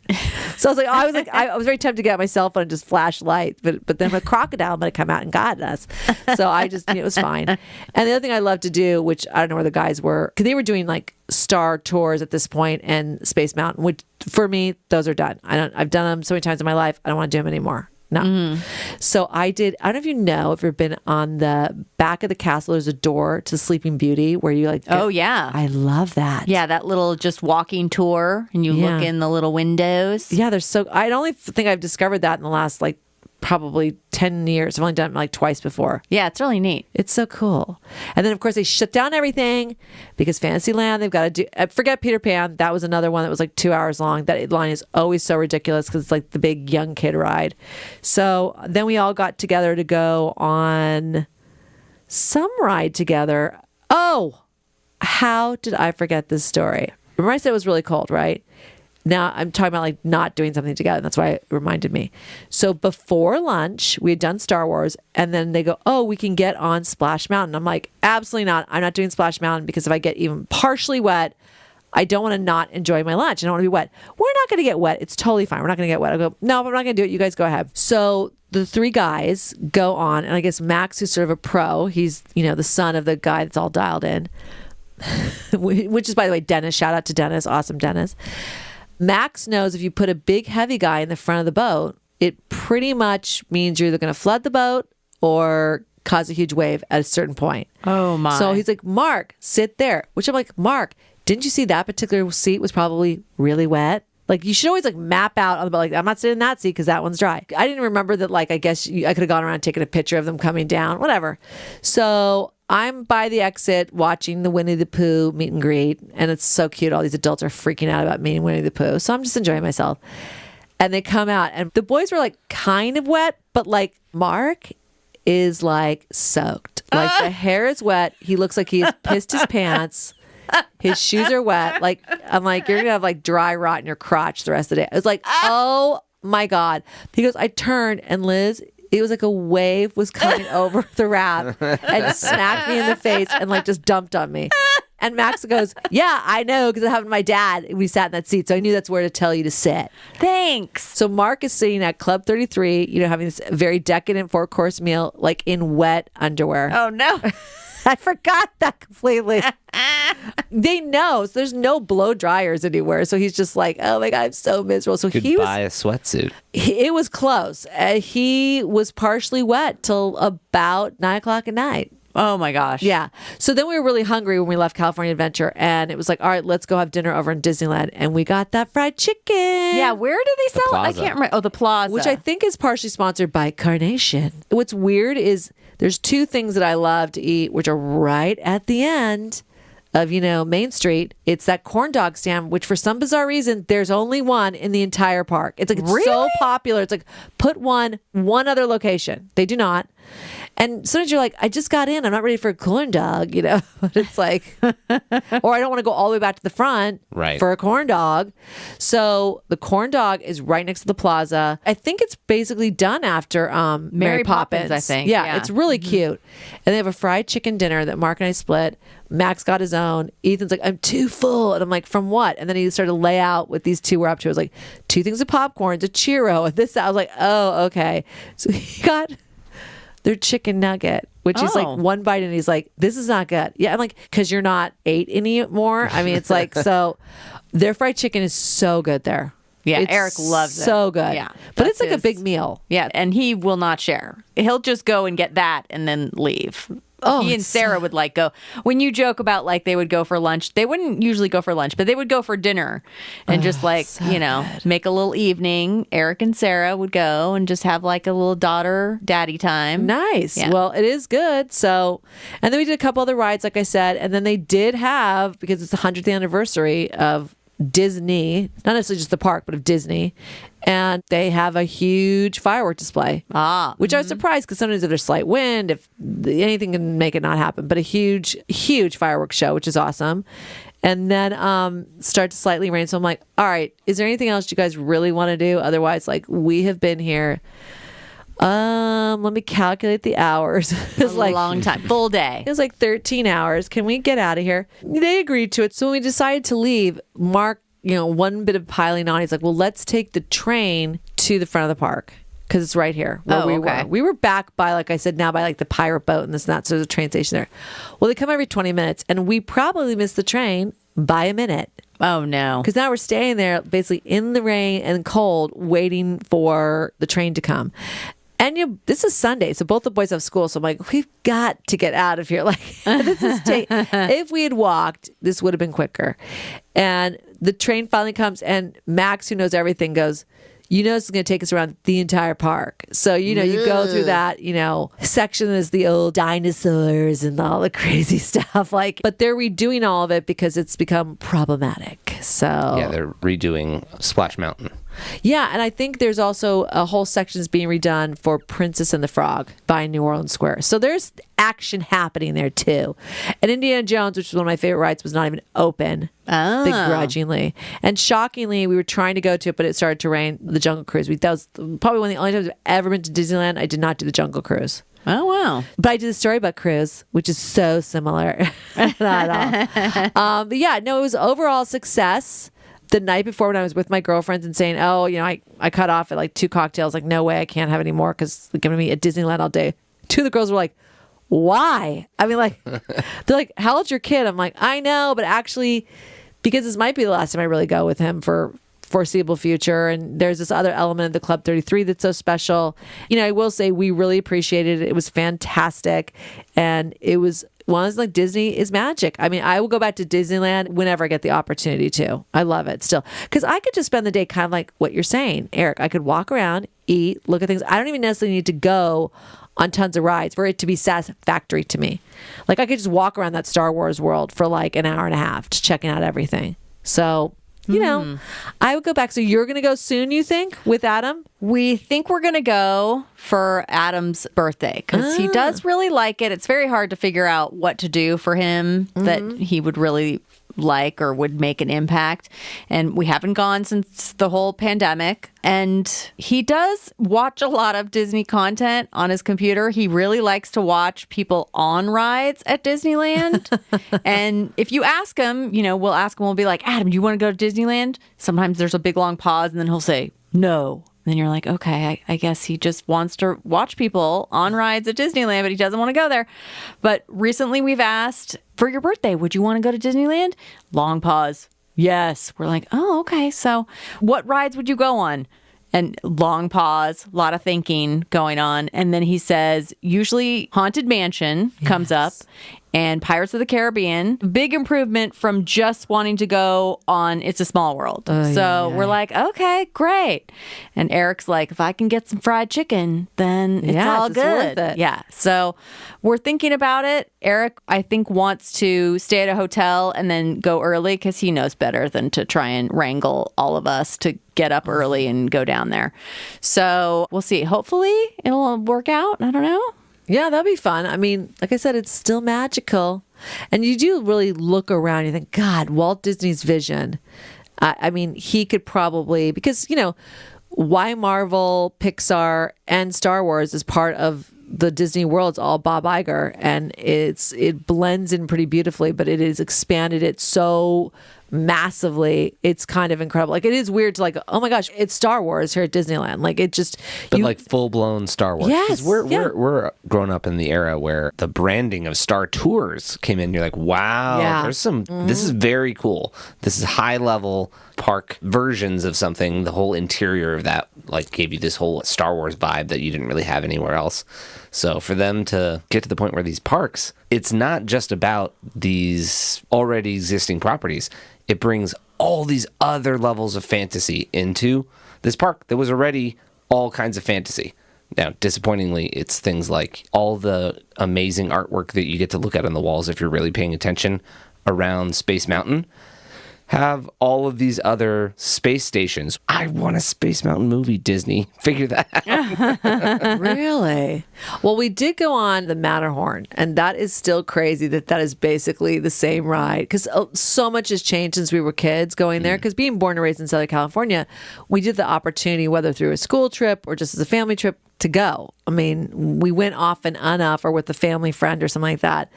So I was like, I was very tempted to get out my cell phone and just flash light, but then a crocodile might have come out and got us. So I just, it was fine. And the other thing I love to do, which I don't know where the guys were, because they were doing like Star Tours at this point and Space Mountain, which for me, those are done. I've done them so many times in my life. I don't want to do them anymore. No. Mm-hmm. So I don't know if if you've been on the back of the castle, there's a door to Sleeping Beauty where you oh yeah. I love that. Yeah. That little just walking tour and you look in the little windows. Yeah. I only think I've discovered that in the last probably 10 years. I've only done it twice before. Yeah, it's really neat. It's so cool. And then, of course, they shut down everything because Fantasyland, they've got to do... forget Peter Pan. That was another one that was 2 hours long. That line is always so ridiculous because it's like the big young kid ride. So then we all got together to go on some ride together. Oh, how did I forget this story? Remember I said it was really cold, right? Now I'm talking about not doing something together. That's why it reminded me. So before lunch, we had done Star Wars, and then they go, oh, we can get on Splash Mountain. I'm like, absolutely not. I'm not doing Splash Mountain because if I get even partially wet, I don't want to not enjoy my lunch. I don't want to be wet. We're not going to get wet. It's totally fine. We're not going to get wet. I go, no, I'm not going to do it. You guys go ahead. So the three guys go on, and I guess Max, who's sort of a pro, he's, the son of the guy that's all dialed in, which is, by the way, Dennis. Shout out to Dennis. Awesome, Dennis. Max knows if you put a big heavy guy in the front of the boat, it pretty much means you're either going to flood the boat or cause a huge wave at a certain point. Oh my. So he's like, Mark, sit there. Which I'm like, Mark, didn't you see that particular seat was probably really wet? You should always map out on the boat. I'm not sitting in that seat because that one's dry. I didn't remember that. I guess I could have gone around taking a picture of them coming down, whatever. So I'm by the exit watching the Winnie the Pooh meet and greet, and it's so cute. All these adults are freaking out about meeting Winnie the Pooh, so I'm just enjoying myself. And they come out, and the boys were kind of wet, but Mark is soaked. Like the hair is wet. He looks like he has pissed his pants. His shoes are wet. Like, I'm like, you're going to have like dry rot in your crotch the rest of the day. I was like, oh my God. He goes, I turned and Liz, it was like a wave was coming over the wrap and smacked me in the face and like just dumped on me. And Max goes, yeah, I know, because it happened to my dad. We sat in that seat, so I knew that's where to tell you to sit. Thanks. So Mark is sitting at Club 33, having this very decadent 4-course meal, like in wet underwear. Oh, no. I forgot that completely. They know. So there's no blow dryers anywhere. So he's just like, oh my God, I'm so miserable. So Could he buy a sweatsuit. It was close. He was partially wet till about 9 o'clock at night. Oh my gosh. Yeah. So then we were really hungry when we left California Adventure, and it was like, all right, let's go have dinner over in Disneyland. And we got that fried chicken. Yeah. Where do they sell it? I Plaza. can't remember. Oh, the Plaza. Which I think is partially sponsored by Carnation. What's weird is there's two things that I love to eat, which are right at the end of, Main Street. It's that corn dog stand, which for some bizarre reason, there's only one in the entire park. It's like, it's so Really? popular. It's like, put one other location. They do not. And sometimes you're like, I just got in. I'm not ready for a corn dog, But it's like, or I don't want to go all the way back to the front Right. for a corn dog. So the corn dog is right next to the plaza. I think it's basically done after Mary Poppins, I think. Yeah, Yeah. it's really cute. And they have a fried chicken dinner that Mark and I split. Max got his own. Ethan's like, I'm too full. And I'm like, from what? And then he started to lay out what these two were up to. It was like 2 things of popcorn, a churro, and this. I was like, oh, okay. So he got their chicken nugget, which is like one bite, and he's like, this is not good. Yeah, I'm like, because you're not 8 anymore. I mean, it's like, so their fried chicken is so good there. Yeah, It's Eric loves it. so good. Yeah, but it's that's like a his- big meal. Yeah, and he will not share. He'll just go and get that and then leave. Oh, he and it's Sarah would like go. When you joke about like they would go for lunch, they wouldn't usually go for lunch, but they would go for dinner and just like, make a little evening. Eric and Sarah would go and just have like a little daughter daddy time. Nice. Yeah. Well, it is good. So, and then we did a couple other rides, like I said, and then they did have, because it's the 100th anniversary of Disney, not necessarily just the park, but of Disney, and they have a huge firework display. Which I was surprised, because sometimes if there's slight wind, if anything can make it not happen, but a huge fireworks show, which is awesome. And then start to slightly rain. So I'm like, all right, is there anything else you guys really want to do? Otherwise, like, we have been here. Let me calculate the hours. It's a long time. Full day. It was like 13 hours. Can we get out of here? They agreed to it. So when we decided to leave, Mark, one bit of piling on, he's like, well, let's take the train to the front of the park, because it's right here where we okay. were. We were back by, like I said, now by like the pirate boat and this and that. So there's a train station there. Well, they come every 20 minutes, and we probably missed the train by a minute. Oh no. Because now we're staying there basically in the rain and cold, waiting for the train to come. And this is Sunday, so both the boys have school. So I'm like, we've got to get out of here. Like, this is if we had walked, this would have been quicker. And the train finally comes, and Max, who knows everything, goes, this is going to take us around the entire park. So, you go through that, section is the old dinosaurs and all the crazy stuff. Like, but they're redoing all of it because it's become problematic. So Yeah, they're redoing Splash Mountain. yeah, and I think there's also a whole section that's being redone for Princess and the Frog by New Orleans Square. So there's action happening there too. And Indiana Jones, which was one of my favorite rides, was not even open, begrudgingly. And shockingly, we were trying to go to it, but it started to rain. The Jungle Cruise. That was probably one of the only times I've ever been to Disneyland. I did not do the Jungle Cruise. Oh wow. But I did the Storybook Cruise, which is so similar. Not at all. But yeah, no, it was overall success. The night before, when I was with my girlfriends and saying, I cut off at like 2 cocktails, like, no way, I can't have any more because they're going to be at Disneyland all day. 2 of the girls were like, why? I mean, like, they're like, how old's your kid? I'm like, I know, but actually, because this might be the last time I really go with him for foreseeable future. And there's this other element of the Club 33 that's so special. I will say we really appreciated it. It was fantastic. And it was one of like, Disney is magic. I mean, I will go back to Disneyland whenever I get the opportunity to. I love it still. Because I could just spend the day kind of like what you're saying, Eric. I could walk around, eat, look at things. I don't even necessarily need to go on tons of rides for it to be satisfactory to me. Like, I could just walk around that Star Wars world for like an hour and a half, just checking out everything. So you know, I would go back. So you're going to go soon, you think, with Adam? We think we're going to go for Adam's birthday because he does really like it. It's very hard to figure out what to do for him that he would really like or would make an impact. And we haven't gone since the whole pandemic. And he does watch a lot of Disney content on his computer. He really likes to watch people on rides at Disneyland. And if you ask him, we'll ask him, we'll be like, Adam, do you want to go to Disneyland? Sometimes there's a big long pause and then he'll say, no. Then you're like, okay, I guess he just wants to watch people on rides at Disneyland, but he doesn't want to go there. But recently we've asked, for your birthday, would you want to go to Disneyland? Long pause. Yes. We're like, oh, okay. So what rides would you go on? And long pause, a lot of thinking going on. And then he says, usually Haunted Mansion comes up and Pirates of the Caribbean. Big improvement from just wanting to go on It's a Small World. We're like, okay, great. And Eric's like, if I can get some fried chicken, then it's all good. Worth it. Yeah. So we're thinking about it. Eric, I think, wants to stay at a hotel and then go early because he knows better than to try and wrangle all of us to get up early and go down there. So we'll see. Hopefully it'll work out. I don't know. Yeah, that'll be fun. I mean, like I said, it's still magical. And you do really look around and you think, God, Walt Disney's vision. I mean, he could probably, because, why Marvel, Pixar, and Star Wars is part of the Disney world. It's all Bob Iger, and it blends in pretty beautifully, but it has expanded it so massively. It's kind of incredible. Like, it is weird to like, oh my gosh, it's Star Wars here at Disneyland. Like, it just, but like full blown Star Wars. Yes, 'Cause we're grown up in the era where the branding of Star Tours came in. You're like, wow, there's some. This is very cool. This is high level park versions of something. The whole interior of that like gave you this whole Star Wars vibe that you didn't really have anywhere else. So for them to get to the point where these parks, it's not just about these already existing properties. It brings all these other levels of fantasy into this park that was already all kinds of fantasy. Now, disappointingly, it's things like all the amazing artwork that you get to look at on the walls if you're really paying attention around Space Mountain have all of these other space stations. I want a Space Mountain movie, Disney. Figure that out. Really? Well, we did go on the Matterhorn, and that is still crazy that is basically the same ride because so much has changed since we were kids going there. Because being born and raised in Southern California, we did the opportunity, whether through a school trip or just as a family trip, to go. I mean, we went often enough or with a family friend or something like that,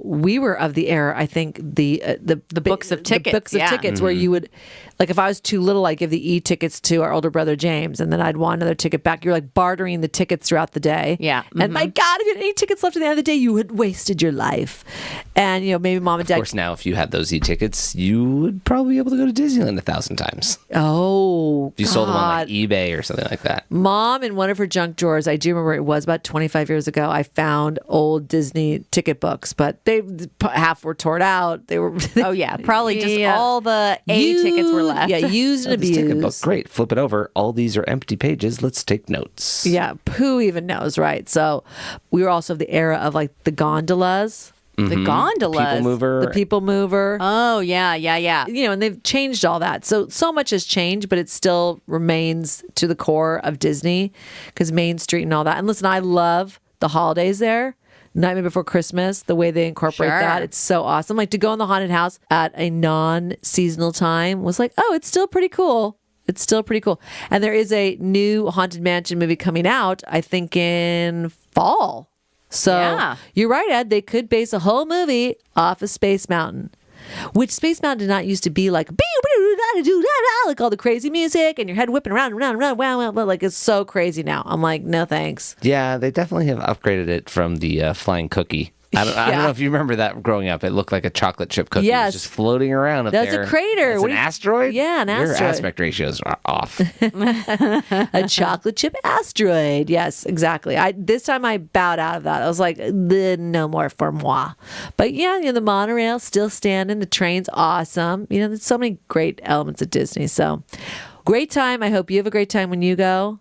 we were of the era, I think, the books of tickets. The books of tickets where you would, like if I was too little, I'd give the e-tickets to our older brother, James, and then I'd want another ticket back. You're like bartering the tickets throughout the day. Yeah. And my God, if you had any tickets left at the end of the day, you had wasted your life. And, maybe mom and dad. Of course, now, if you had those e-tickets, you would probably be able to go to Disneyland 1,000 times. Oh, if you sold them on like eBay or something like that. Mom, in one of her junk drawers, I do remember it was about 25 years ago, I found old Disney ticket books, but half were torn out. They were probably just all the tickets were left. Yeah, used and abused. Ticket book, great. Flip it over. All these are empty pages. Let's take notes. Yeah, who even knows, right? So we were also of the era of like the gondolas. The gondolas. The people mover. Oh, yeah. And they've changed all that. So much has changed, but it still remains to the core of Disney because Main Street and all that. And listen, I love the holidays there. Nightmare Before Christmas, the way they incorporate that. It's so awesome. Like to go in the haunted house at a non-seasonal time was like, oh, it's still pretty cool. It's still pretty cool. And there is a new Haunted Mansion movie coming out, I think in fall. So you're right, Ed. They could base a whole movie off of Space Mountain, which Space Mountain did not used to be like like all the crazy music and your head whipping around, wow, like it's so crazy now. I'm like, no thanks. Yeah, they definitely have upgraded it from the flying cookie. I don't know if you remember that growing up. It looked like a chocolate chip cookie. Yes. It was just floating around up there. That's a crater. It's an asteroid? Yeah, an asteroid. Your aspect ratios are off. A chocolate chip asteroid. Yes, exactly. This time I bowed out of that. I was like, no more for moi. But yeah, the monorail still standing. The train's awesome. There's so many great elements of Disney. So great time. I hope you have a great time when you go.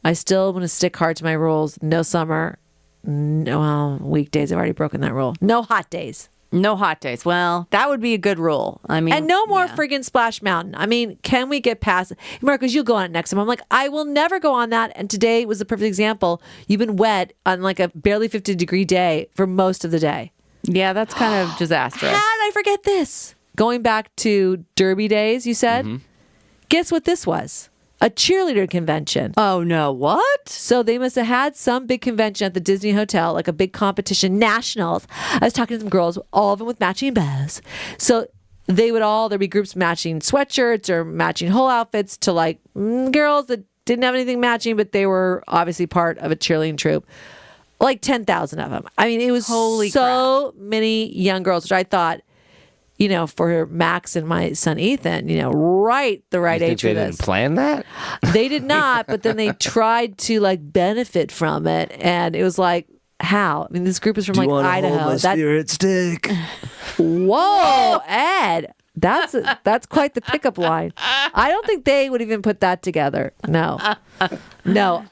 I still want to stick hard to my rules. No summer. No, weekdays. I've already broken that rule. No hot days. No hot days. Well, that would be a good rule. I mean, And no more yeah. friggin' Splash Mountain. I mean, can we get past Marcus, you'll go on it next time. I'm like, I will never go on that. And today was the perfect example. You've been wet on like a barely 50-degree day for most of the day. Yeah, that's kind of disastrous. How did I forget this? Going back to Derby days, you said? Guess what this was? A cheerleader convention. Oh, no. What? So they must have had some big convention at the Disney Hotel, like a big competition, nationals. I was talking to some girls, all of them with matching bows. So there'd be groups matching sweatshirts or matching whole outfits to like girls that didn't have anything matching, but they were obviously part of a cheerleading troupe. Like 10,000 of them. I mean, it was so many young girls, which I thought, for Max and my son Ethan, the right age for they this. didn't plan that? They did not, but then they tried to like benefit from it, and it was like, how? I mean, this group is from like Idaho. Spirit stick. Whoa, Ed. That's quite the pickup line. I don't think they would even put that together. No.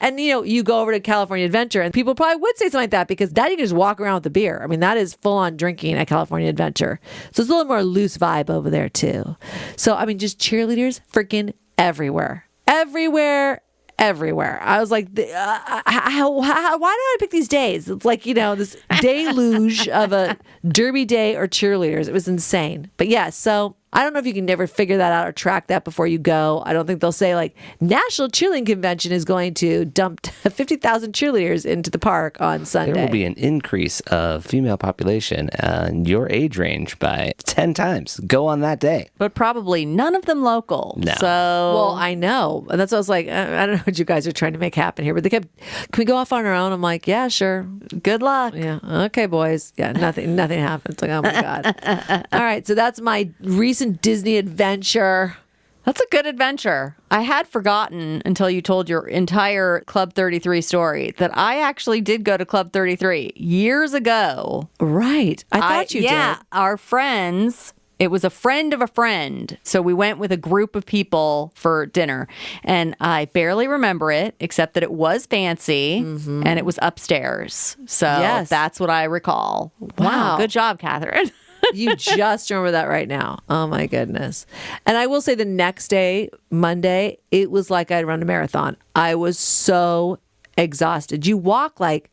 And you go over to California Adventure and people probably would say something like that because that you can just walk around with the beer. I mean, that is full on drinking at California Adventure. So it's a little more loose vibe over there too. So, I mean, just cheerleaders freaking everywhere. Everywhere. I was like, why did I pick these days? It's like, this deluge of a derby day or cheerleaders. It was insane. But yeah, so I don't know if you can never figure that out or track that before you go. I don't think they'll say like National Cheerleading Convention is going to dump 50,000 cheerleaders into the park on Sunday. There will be an increase of female population in your age range by 10 times. Go on that day. But probably none of them local. No. So, Well, I know. And that's what I was like, I don't know what you guys are trying to make happen here. But they kept, can we go off on our own? I'm like, yeah, sure. good luck. Yeah. Okay, boys. Yeah. Nothing happens. Like, oh my God. All right. So that's my recent Disney adventure. That's a good adventure. I had forgotten until you told your entire Club 33 story that I actually did go to Club 33 years ago. Right. I thought you yeah, did. our friends. It was a friend of a friend. So we went with a group of people for dinner. And I barely remember it, except that it was fancy and it was upstairs. So Yes. that's what I recall. Wow. Good job, Katherine. You just remember that right now. Oh my goodness. And I will say the next day, Monday, it was like I'd run a marathon. I was so exhausted. You walk like,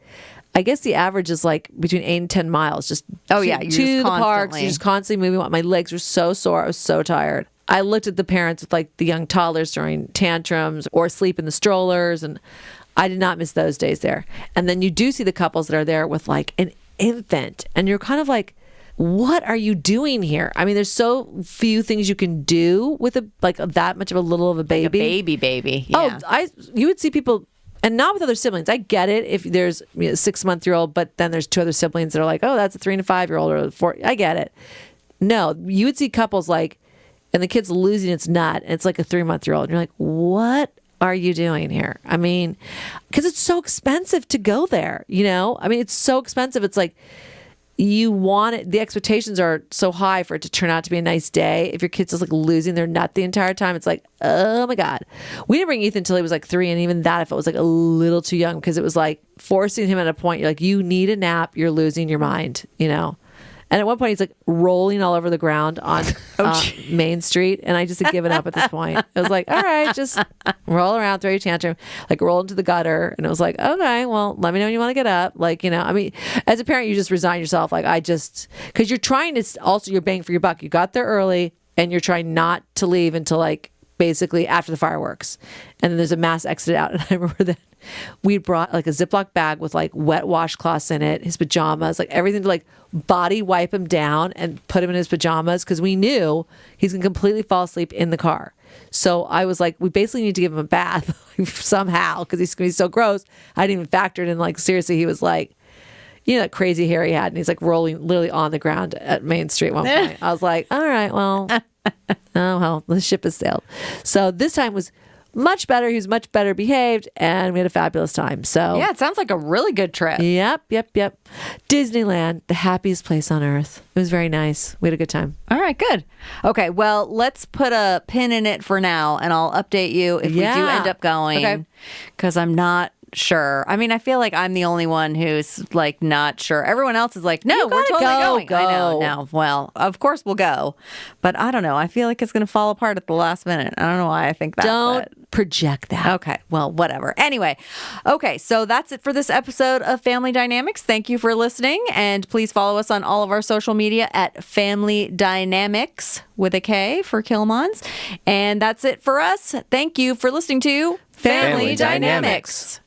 I guess the average is like between 8 and 10 miles. Just Oh, yeah, you're to just the parks. constantly- You're just constantly moving. My legs were so sore. I was so tired. I looked at the parents with like the young toddlers throwing tantrums or sleep in the strollers. And I did not miss those days there. And then you do see the couples that are there with like an infant. And you're kind of like, what are you doing here? I mean, there's so few things you can do with that much of a little of a baby. Baby. Yeah. Oh, you would see people, and not with other siblings. I get it if there's a 6-month-old, but then there's 2 other siblings that are like, oh, that's a 3 and a 5-year-old or a 4. I get it. No, you would see couples like, and the kid's losing its nut, and it's like a 3-month-old, and you're like, what are you doing here? I mean, because it's so expensive to go there. I mean, it's so expensive. It's like, you want it, the expectations are so high for it to turn out to be a nice day. If your kid's just like losing their nut the entire time, it's like, oh my God. We didn't bring Ethan until he was like 3, and even that I felt was like a little too young because it was like forcing him at a point. You're like, you need a nap. You're losing your mind, And at one point, he's like rolling all over the ground on Main Street. And I just had given up at this point. I was like, all right, just roll around, throw your tantrum, like roll into the gutter. And it was like, okay, well, let me know when you want to get up. Like, I mean, as a parent, you just resign yourself. Like, because you're trying to, also you're paying for your buck. You got there early and you're trying not to leave until like basically after the fireworks. And then there's a mass exit out. And I remember that we brought like a Ziploc bag with like wet washcloths in it, his pajamas, like everything to like body wipe him down and put him in his pajamas because we knew he's gonna completely fall asleep in the car. So I was like, we basically need to give him a bath somehow because he's gonna be so gross. I didn't even factor it in. Like seriously, he was like, that crazy hair he had, and he's like rolling literally on the ground at Main Street at one point. I was like, all right, well, the ship has sailed. So this time was much better. He was much better behaved, and we had a fabulous time. So Yeah, it sounds like a really good trip. Yep. Disneyland, the happiest place on earth. It was very nice. We had a good time. All right, good. Okay, well, let's put a pin in it for now, and I'll update you if we do Yeah. end up going. Okay. Because I'm not sure. I mean, I feel like I'm the only one who's like not sure. Everyone else is like, no, You we're gotta totally go, going. I know. go. No, well, of course we'll go, but I don't know. I feel like it's going to fall apart at the last minute. I don't know why I think that. Don't project that. Okay, well, whatever. Anyway, okay, so that's it for this episode of Family Dynamics. Thank you for listening, and please follow us on all of our social media at Family DynamiKs with a K for Killmonds. And that's it for us. Thank you for listening to Family Dynamics.